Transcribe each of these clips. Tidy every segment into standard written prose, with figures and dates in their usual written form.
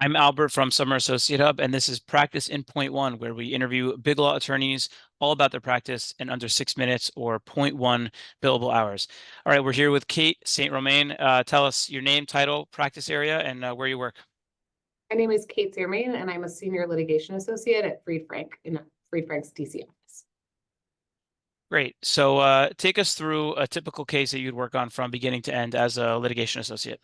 I'm Albert from Summer Associate Hub, and this is Practice in Point One, where we interview big law attorneys all about their practice in under 6 minutes or 0.1 billable hours. All right, we're here with Kate St. Romain. Tell us your name, title, practice area, and where you work. My name is Kate St. Romain, and I'm a senior litigation associate at Fried Frank in Fried Frank's DC office. Great. So take us through a typical case that you'd work on from beginning to end as a litigation associate.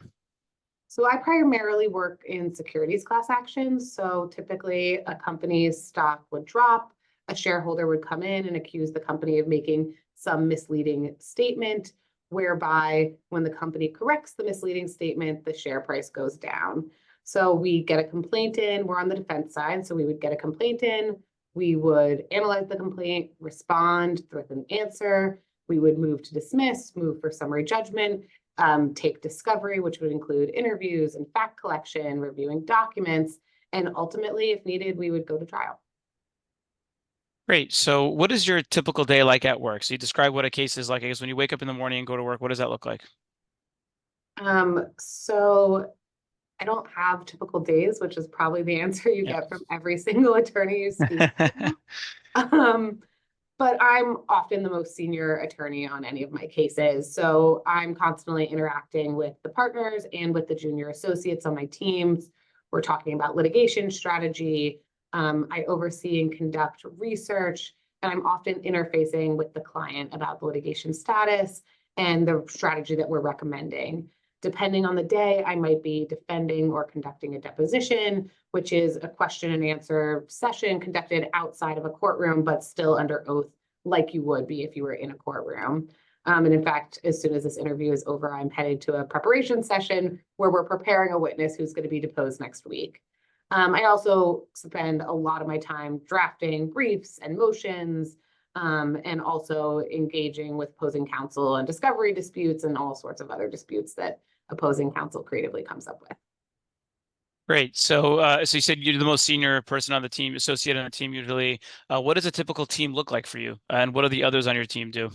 So I primarily work in securities class actions. So typically a company's stock would drop, a shareholder would come in and accuse the company of making some misleading statement, whereby when the company corrects the misleading statement, the share price goes down. So we get a complaint in, we're on the defense side, so we would get a complaint in, we would analyze the complaint, respond with an answer, we would move to dismiss, move for summary judgment, take discovery, which would include interviews and fact collection, reviewing documents, and ultimately, if needed, we would go to trial. Great. So what is your typical day like at work? So you describe what a case is like. I guess when you wake up in the morning and go to work, what does that look like? So I don't have typical days, which is probably the answer you get from every single attorney you speak to. But I'm often the most senior attorney on any of my cases. So I'm constantly interacting with the partners and with the junior associates on my teams. We're talking about litigation strategy. I oversee and conduct research, and I'm often interfacing with the client about the litigation status and the strategy that we're recommending. Depending on the day, I might be defending or conducting a deposition, which is a question and answer session conducted outside of a courtroom, but still under oath, like you would be if you were in a courtroom. And in fact, as soon as this interview is over, I'm headed to a preparation session where we're preparing a witness who's going to be deposed next week. I also spend a lot of my time drafting briefs and motions, and also engaging with opposing counsel and discovery disputes and all sorts of other disputes that opposing counsel creatively comes up with. Great. So so you said you're the most senior person on the team, associate on the team usually. What does a typical team look like for you? And what do the others on your team do?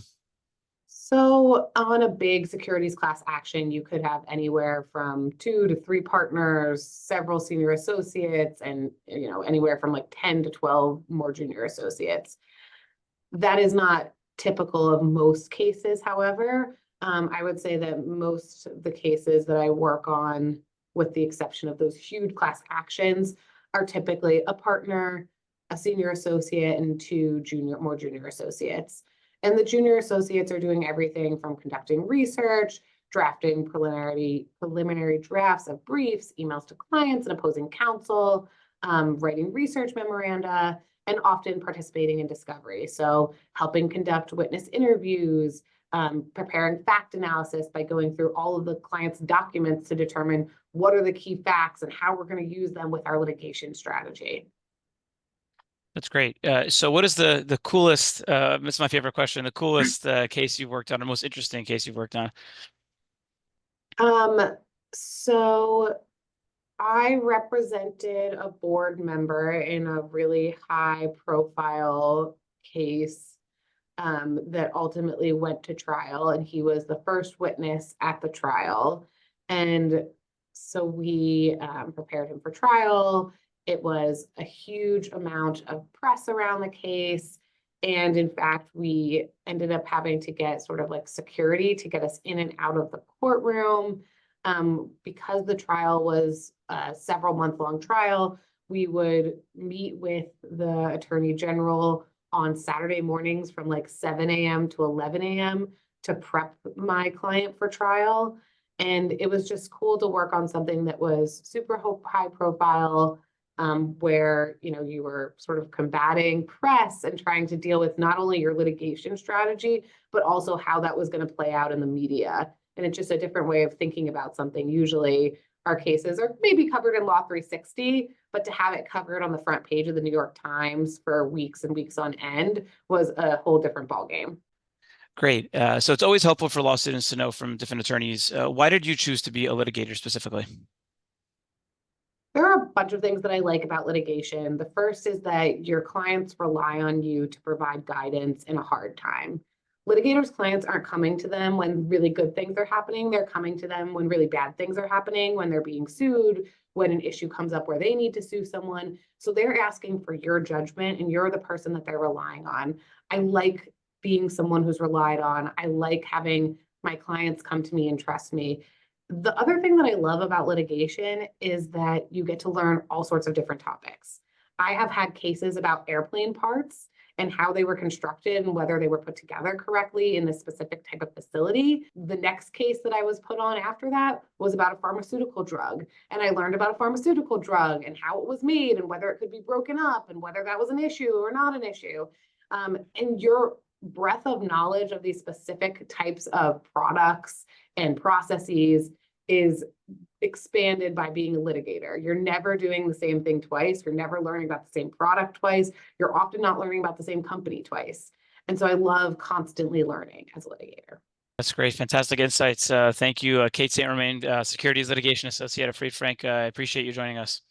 So on a big securities class action, you could have anywhere from 2 to 3 partners, several senior associates, and anywhere from like 10 to 12 more junior associates. That is not typical of most cases, however. I would say that most of the cases that I work on, with the exception of those huge class actions, are typically a partner, a senior associate, and 2 more junior associates. And the junior associates are doing everything from conducting research, drafting preliminary drafts of briefs, emails to clients and opposing counsel, writing research memoranda, and often participating in discovery. So helping conduct witness interviews, preparing fact analysis by going through all of the client's documents to determine what are the key facts and how we're going to use them with our litigation strategy. That's great. So what is the coolest, this is my favorite question, the coolest case you've worked on, or most interesting case you've worked on? So I represented a board member in a really high profile case that ultimately went to trial, and he was the first witness at the trial. And so we prepared him for trial. It was a huge amount of press around the case. And in fact, we ended up having to get sort of like security to get us in and out of the courtroom. Because the trial was a several month-long trial, we would meet with the Attorney General on Saturday mornings from like 7 a.m. to 11 a.m. to prep my client for trial. And it was just cool to work on something that was super high profile, where you were sort of combating press and trying to deal with not only your litigation strategy, but also how that was going to play out in the media. And it's just a different way of thinking about something. Usually our cases are maybe covered in Law 360, but to have it covered on the front page of the New York Times for weeks and weeks on end was a whole different ballgame. Great. So it's always helpful for law students to know from different attorneys. Why did you choose to be a litigator specifically? There are a bunch of things that I like about litigation. The first is that your clients rely on you to provide guidance in a hard time. Litigators' clients aren't coming to them when really good things are happening. They're coming to them when really bad things are happening, when they're being sued, when an issue comes up where they need to sue someone. So they're asking for your judgment, and you're the person that they're relying on. I like being someone who's relied on. I like having my clients come to me and trust me. The other thing that I love about litigation is that you get to learn all sorts of different topics. I have had cases about airplane parts and how they were constructed and whether they were put together correctly in this specific type of facility. The next case that I was put on after that was about a pharmaceutical drug. And I learned about a pharmaceutical drug and how it was made and whether it could be broken up and whether that was an issue or not an issue. And your breadth of knowledge of these specific types of products and processes is expanded by being a litigator. You're never doing the same thing twice. You're never learning about the same product twice. You're often not learning about the same company twice. And so I love constantly learning as a litigator. That's great. Fantastic insights. Thank you, Kate St. Romain, Securities Litigation Associate at Fried Frank. I appreciate you joining us.